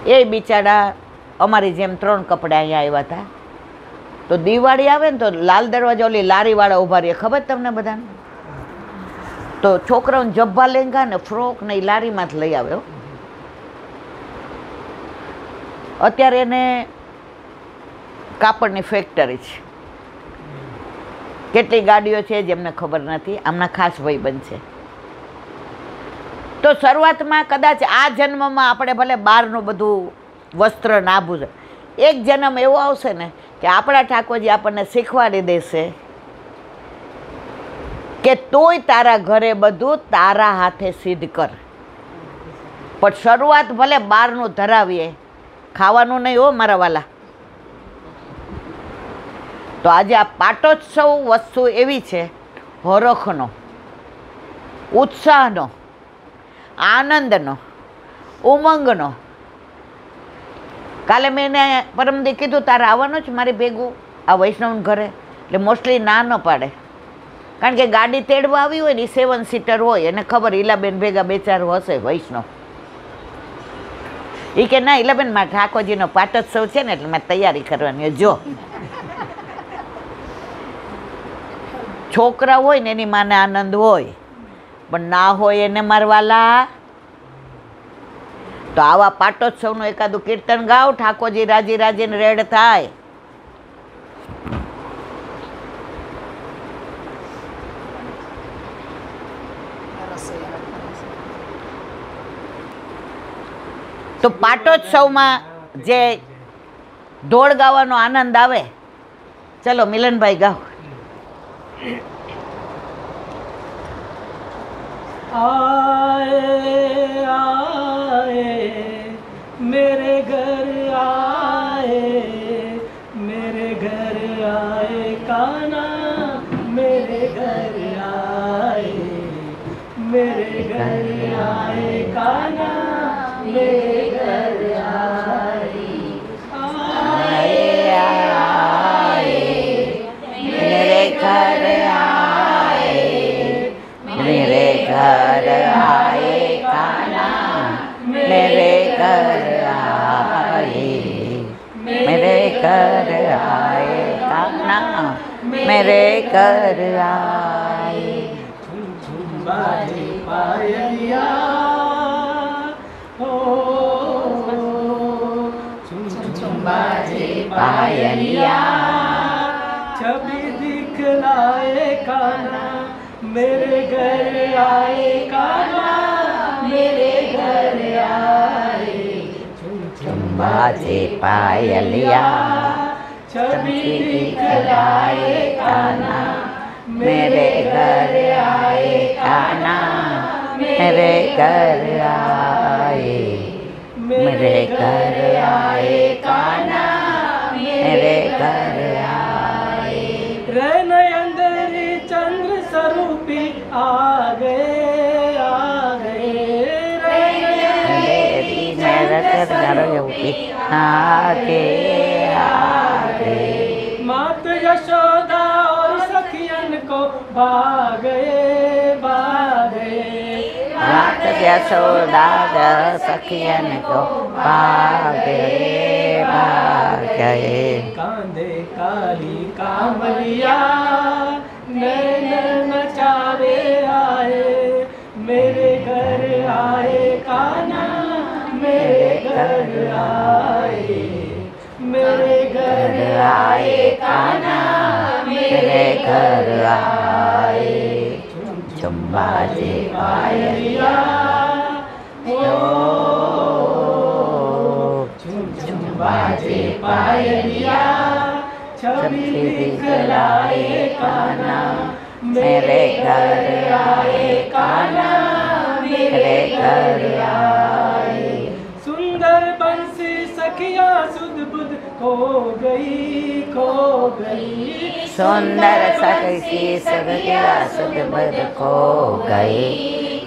એ બિચારા અમારી જેમ 3 કપડા અહીંયા આવ્યા હતા. તો દિવાળી આવે ને તો લાલ દરવાજા ઓલી લારીવાળા ઊભા રહીએ, ખબર તમને બધાને? તો છોકરાઓને જબ્બા લેંગા ને ફ્રોક ને એ લારીમાંથી લઈ આવ્યો. અત્યારે એને કાપડની ફેક્ટરી છે. કેટલી ગાડીઓ છે જેમને ખબર નથી, આમના ખાસ ભાઈબંધ છે. તો શરૂઆતમાં કદાચ આ જન્મમાં આપણે ભલે બહારનું બધું વસ્ત્ર ના ભૂલે, એક જન્મ એવો આવશે ને કે આપણા ઠાકોરજી આપણને શીખવાડી દેશે કે તોય તારા ઘરે બધું તારા હાથે સિદ્ધ કર. પણ શરૂઆત ભલે બહારનું ધરાવીએ, ખાવાનું નહીં હો મારા વાલા. તો આજે આ પાટોત્સવ વસ્તુ એવી છે, હરખનો, ઉત્સાહનો, આનંદનો, ઉમંગનો. કાલે મેં એને પરમદી કીધું તારે આવવાનું જ મારી ભેગું આ વૈષ્ણવ ઘરે, એટલે મોસ્ટલી ના ન પાડે, કારણ કે ગાડી તેડવા આવી હોય ને, 7 સીટર હોય, એને ખબર ઈલાબેન ભેગા 2-4 હશે વૈષ્ણવ. એ કે ના ઈલાબેન મારા ઠાકોરજીનો પાટોત્સવ છે ને એટલે મારે તૈયારી કરવાની. જો છોકરા હોય ને એની માને આનંદ હોય, પણ ના હોય એને મારવાલા. તો આવા પાટોત્સવનું એકાદું કીર્તન ગાવ, ઠાકોરજી રાજી રાજીને રેડ થાય. તો પાટોત્સવમાં જે ઢોળ ગાવાનો આનંદ આવે, ચલો મિલનભાઈ ગાઓ. आए आए मेरे घर आए, मेरे घर आए कान्हा, मेरे घर आए, मेरे घर आए कान्हा, मेरे घर आए, आए आए मेरे घर आए, मेरे घर आए कान्हा, मेरे घर आए, मेरे घर आए कान्हा, मेरे घर आए. बाजे पायलिया हो, बाजे पायलिया छवि दिखलाए कान्हा, मेरे घर आए कान्हा, मेरे घर आए, बाजे पायलिया छवि दिखलाए कान्हा, मेरे घर आए कान्हा, मेरे घर आए, मेरे घर आए कान्हा, मेरे घर आए. रैन अंदरी चंद्र स्वरूपी आ गए, आ गए, मेरी नजर करोगी आगे आगे. मात यशोदा और सखियन को भागे, भागे, मात यशोदा सखियन को भागे भागे. कांधे काली कामलिया नैन नचावे आए, मेरे घर आए कान्हा, मेरे घर आए, मेरे घर आए कान्हा, मेरे घर आए. चुम्बाजे पायलिया बाजे पायलिया छवि दिखलाए कान्हा, मेरे घर आए कान्हा, मेरे घर आए. सुंदर बंसी सखिया सुध बुध खो गई, खो गई, सुंदर सखी सखिया सुध बुध खो गई,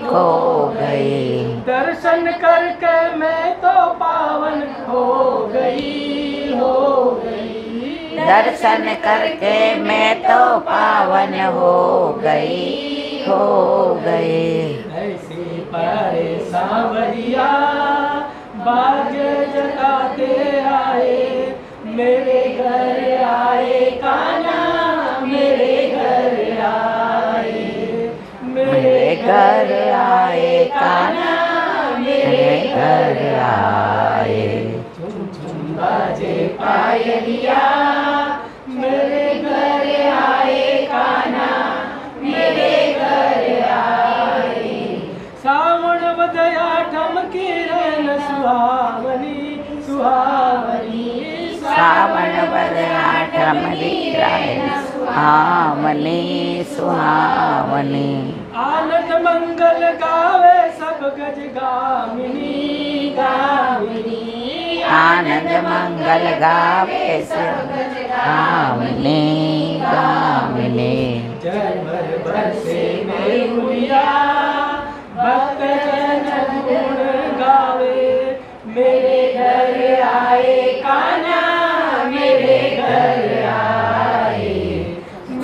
खो गई. दर्शन करके मैं तो पावन हो गई, हो गई, दर्शन करके मैं तो पावन हो गई, हो गई. ऐसे पारे सांवरिया बाजे जगाते आए, मेरे घर आए कान्हा, मेरे घर आए, मेरे घर आए कान्हा, मेरे घर आए। झुम झुम बाजे पायलिया, मेरे घर आए कान्हा, मेरे घर आए। सावण बदया ठमकी रन सुहावनी, सुहावनी, सावन बदला ठमरी सुहावनी, सुहावनी। आनंद मंगल गावे सब गज गामिनी, गामिनी, आनंद मंगल गावे सब गामिनी, गामिनी। जन्मर बरसे मेहुलिया, भक्त जन गुण गावे, मेरे घर आए कान्हा, मेरे घर आए,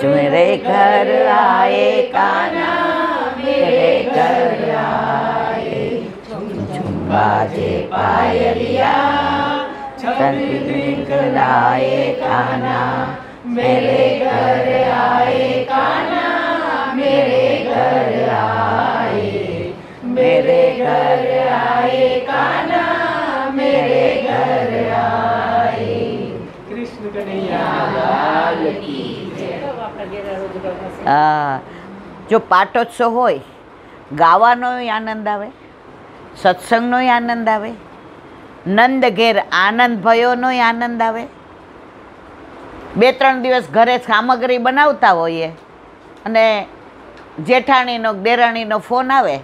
मेरे घर आए कान्हा, मेरे घर आए। झुम बाजे पायलिया, छवि दिखलाए कान्हा, मेरे घर आए कान्हा, मेरे घर आए, मेरे घर आए कान्हा, मेरे घर आए। कृष्ण कन्हैया लाल की जय। જો પાટોત્સવ હોય, ગાવાનોય આનંદ આવે, સત્સંગનોય આનંદ આવે, નંદ ઘેર આનંદ ભયોનોય આનંદ આવે। 2-3 દિવસ ઘરે સામગ્રી બનાવતા હોઈએ અને જેઠાણીનો દેરાણીનો ફોન આવે,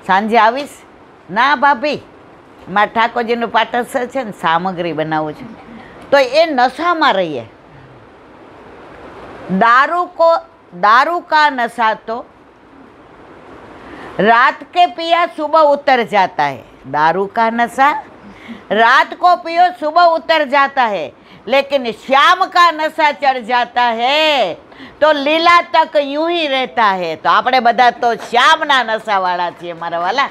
સાંજે આવીશ? ના ભાભી, મારા ઠાકોરજીનું પાટોત્સવ છે ને, સામગ્રી બનાવું છે। તો એ નશામાં રહીએ। दारू का नशा तो रात के पिया सुबह उतर जाता है। दारू का नशा रात को पियो सुबह उतर जाता है, लेकिन शाम का नशा चढ़ जाता है तो लीला तक यूं ही रहता है। तो આપણે બધા તો શ્યામના નશાવાળા છીએ મારા વાલા।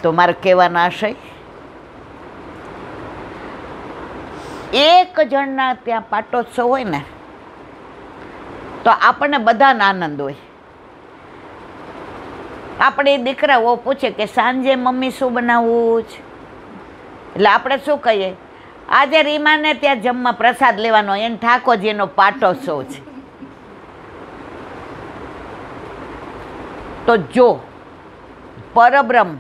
તો મારે કહેવાનો આશય, એક જણના ત્યાં પાટોત્સવ હોય ને તો આપણને બધાને આનંદ હોય। આપણે દીકરાઓ પૂછે કે સાંજે મમ્મી શું બનાવવું છે, એટલે આપણે શું કહીએ? આજે રીમાને ત્યાં જમવા પ્રસાદ લેવાનો, એને ઠાકોરજીનો પાટોત્સવ છે। તો જો પરબ્રહ્મ,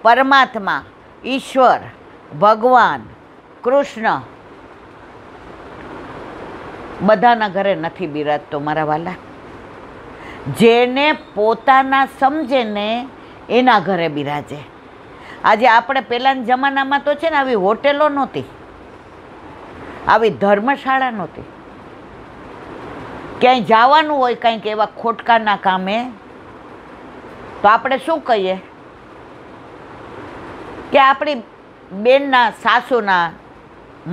પરમાત્મા, ઈશ્વર, ભગવાન, કૃષ્ણ બધાના ઘરે નથી બિરાજતો મારા વાલા। જેને પોતાના સમજે ને એના ઘરે બિરાજે। આજે આપણે પહેલાંના જમાનામાં તો છે ને આવી હોટેલો નહોતી, આવી ધર્મશાળા નહોતી। ક્યાંય જવાનું હોય કંઈક એવા ખોટકાના કામે તો આપણે શું કહીએ કે આપણી બેનના સાસુના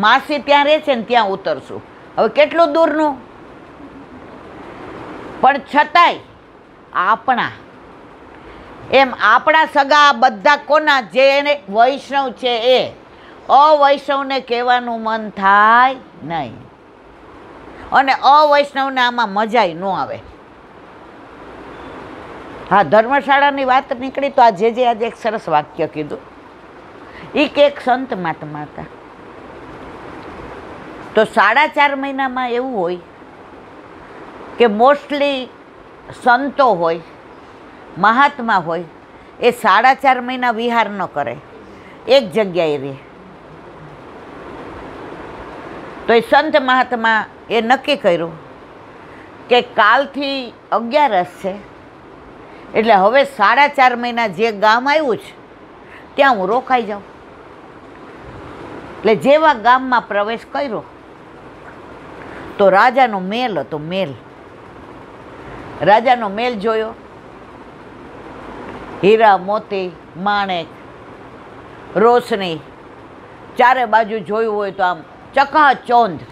માસી ત્યાં રહે છે ને ત્યાં ઉતરશું। હવે કેટલું દૂરનું, પણ છતાંય આપણા સગા બધા કોના, જે એને વૈષ્ણવ છે એ અવૈષ્ણવને કહેવાનું મન થાય નહીં, અને અવૈષ્ણવને આમાં મજાય ન આવે। હા, ધર્મશાળાની વાત નીકળી તો આજે એક સરસ વાક્ય કીધું। એક સંત મહાત્મા હતા, તો 4.5 મહિનામાં એવું હોય કે મોસ્ટલી સંતો હોય, મહાત્મા હોય, એ 4.5 મહિના વિહાર ન કરે, એક જગ્યાએ રહે। તો એ સંત મહાત્મા એ નક્કી કર્યું કે કાલથી 11 છે, એટલે હવે 4.5 મહિના જે ગામ આવ્યું છે ત્યાં હું રોકાઈ જાઉં। એટલે જેવા ગામમાં પ્રવેશ કર્યો તો રાજાનો મહેલ હતો। રાજાનો મહેલ જોયો, હીરા મોતી માણેક રોશની ચારે બાજુ જોયું હોય તો આમ ચકાચોંધ।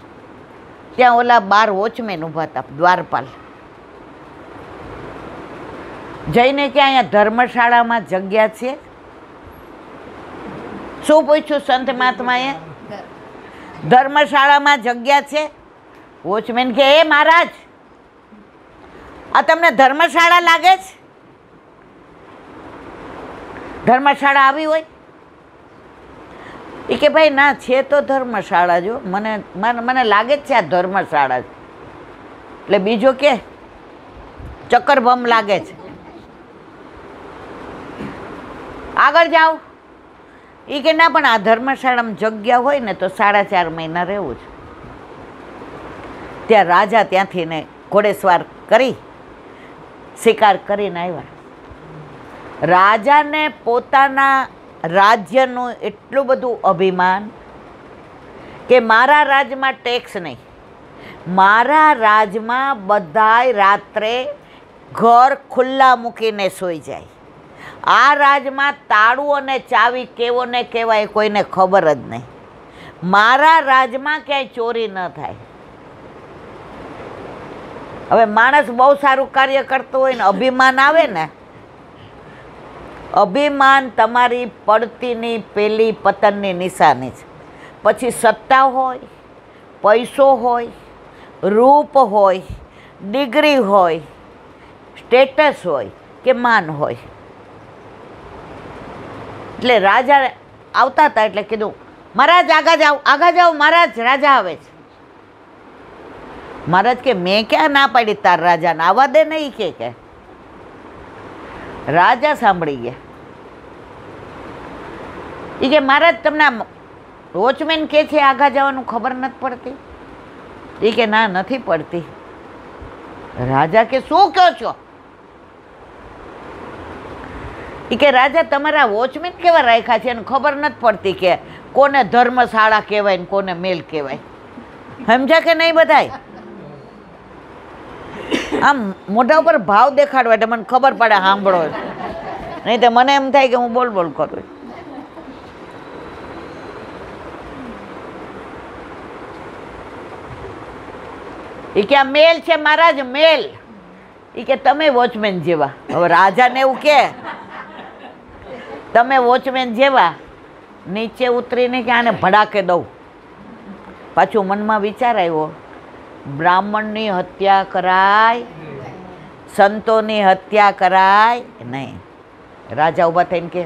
ત્યાં ઓલા 12 વોચમેન ઊભા હતા, દ્વારપાલ। જઈને કે અહીંયા ધર્મશાળામાં જગ્યા છે? શું પૂછ્યું સંત મહાત્માએ? ધર્મશાળામાં જગ્યા છે? વોચમેન કે એ મહારાજ, આ તમને ધર્મશાળા લાગે છે? ધર્મશાળા આવી હોય? એ કે ભાઈ ના, છે તો ધર્મશાળા, જો મને લાગે જ છે આ ધર્મશાળા છે. એટલે બીજો કે ચક્કરભમ લાગે છે, આગળ જાઓ. એ કે ના, પણ આ ધર્મશાળામાં જગ્યા હોય ને તો 4.5 મહિના રહેવું છે. ત્યાં રાજા ત્યાંથી ને ઘોડેસવાર કરી શિકાર કરીને આવ્યા. રાજાને પોતાના રાજ્યનું એટલું બધું અભિમાન કે મારા રાજમાં ટેક્સ નહીં, મારા રાજમાં બધાય રાત્રે ઘર ખુલ્લા મૂકીને સૂઈ જાય. આ રાજમાં તાળું અને ચાવી કેવો ને કહેવાય કોઈને ખબર જ નહીં. મારા રાજમાં ક્યાંય ચોરી ન થાય. હવે માણસ બહુ સારું કાર્ય કરતો હોય ને અભિમાન આવે ને, અભિમાન તમારી પડતીની પેલી પતનની નિશાની છે. પછી સત્તા હોય, પૈસો હોય, રૂપ હોય, ડિગ્રી હોય, સ્ટેટસ હોય કે માન હોય. એટલે રાજા આવતા હતા એટલે કીધું, મહારાજ આગા જાઓ મહારાજ, રાજા આવે છે. મહારાજ કે મેં ક્યાં ના પાડી તાર રાજાને, આવવા દે નહીં કે. રાજા સાંભળી ગયા. એ કે મહારાજ તમને વોચમેન કે છે આગા જવાનું ખબર નથી પડતી? એ કે ના, નથી પડતી. રાજા કે શું કહો છો? એ કે રાજા તમારા વોચમેન કેવા રાખ્યા છે અને ખબર નથી પડતી કે કોને ધર્મશાળા કહેવાય ને કોને મેલ કહેવાય. સમજ્યા કે નહીં બધાય? આમ મોઢા ઉપર ભાવ દેખાડવા એટલે મને ખબર પડે સાંભળો, નહીં તો મને એમ થાય કે હું બોલ કરું. એ કે આ મેલ છે મહારાજ, મેલ. એ કે તમે વોચમેન જેવા. હવે રાજાને એવું કે તમે વોચમેન જેવા, નીચે ઉતરીને કે આને ભડાકે દઉં. પાછું મનમાં વિચાર આવ્યો, બ્રાહ્મણની હત્યા કરાય, સંતોની હત્યા કરાય નહીં. રાજા ઊભા થઈને કે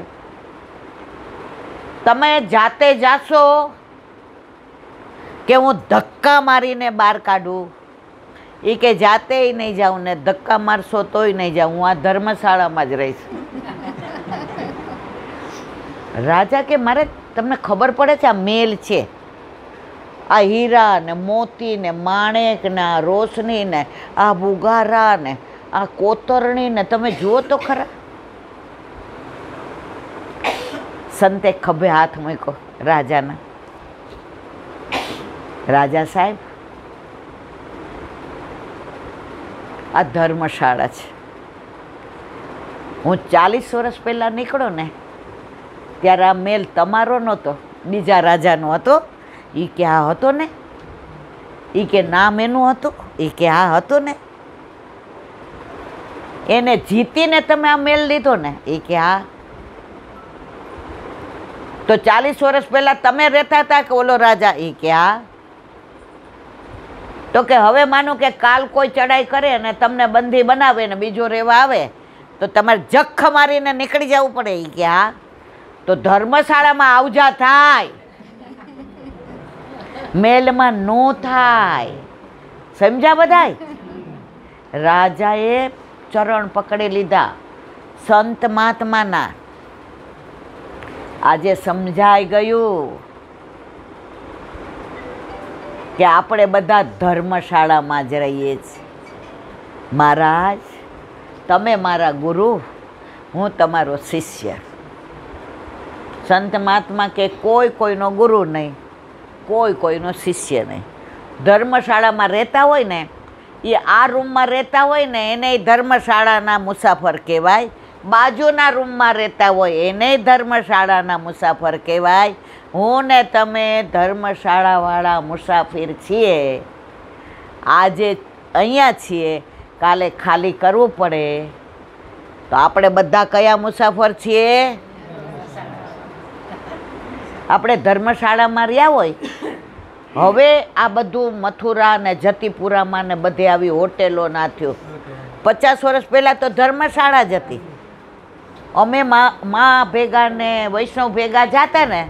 તમે જાતે જાશો કે હું ધક્કા મારીને બહાર કાઢું? એ કે જાતે નહીં જાઉં ને ધક્કા મારશો તોય નહીં જાઉં, હું આ ધર્મશાળામાં જ રહીશ. રાજા કે મારે તમને ખબર પડે છે આ મેલ છે, આ હીરા ને મોતી ને માણેક ને આ રોશની ને આ બુગારા ને આ કોતરણી ને તમે જુઓ તો ખરા. સંતે ખભે હાથ મૂક્યો રાજાના. રાજા સાહેબ, આ ધર્મશાળા છે. હું 40 વર્ષ પહેલાં નીકળ્યો ને ત્યારે આ મેલ તમારો નહોતો, બીજા રાજાનો હતો. એ કે હા હતો ને? એ કે નામ એનું હતું? એ કે હા હતું ને. એને જીતીને તમે આ મેલ લીધો ને? એ કે હા. તો 40 વર્ષ પહેલાં તમે રહેતા હતા કે ઓલો રાજા? એ કે હા. તો કે હવે માનો કે કાલ કોઈ ચડાઈ કરે ને તમને બંધી બનાવે ને બીજો રહેવા આવે તો તમારે જખ મારીને નીકળી જવું પડે? એ કે હા. તો ધર્મશાળામાં આવજા થાય, મેલમાં નો થાય. સમજ્યા બધાય? રાજાએ ચરણ પકડી લીધા સંત મહાત્માના. આજે સમજાઈ ગયું કે આપણે બધા ધર્મશાળામાં જ રહીએ છીએ. મહારાજ, તમે મારા ગુરુ, હું તમારો શિષ્ય. સંત મહાત્મા કે કોઈ કોઈનો ગુરુ નહીં, કોઈ કોઈનો શિષ્ય નહીં. ધર્મશાળામાં રહેતા હોય ને, એ આ રૂમમાં રહેતા હોય ને એને ધર્મશાળાના મુસાફર કહેવાય. બાજુના રૂમમાં રહેતા હોય એને ધર્મશાળાના મુસાફર કહેવાય. હું ને તમે ધર્મશાળાવાળા મુસાફિર છીએ. આજે અહીંયા છીએ, કાલે ખાલી કરવું પડે. તો આપણે બધા કયા મુસાફર છીએ? આપણે ધર્મશાળામાં રહ્યા હોય, હવે આ બધું મથુરા ને જતીપુરામાં ને બધે આવી હોટેલો ના થયું. 50 વર્ષ પહેલાં તો ધર્મશાળા જ હતી. અમે માં ભેગા ને વૈષ્ણવ ભેગા જાતા ને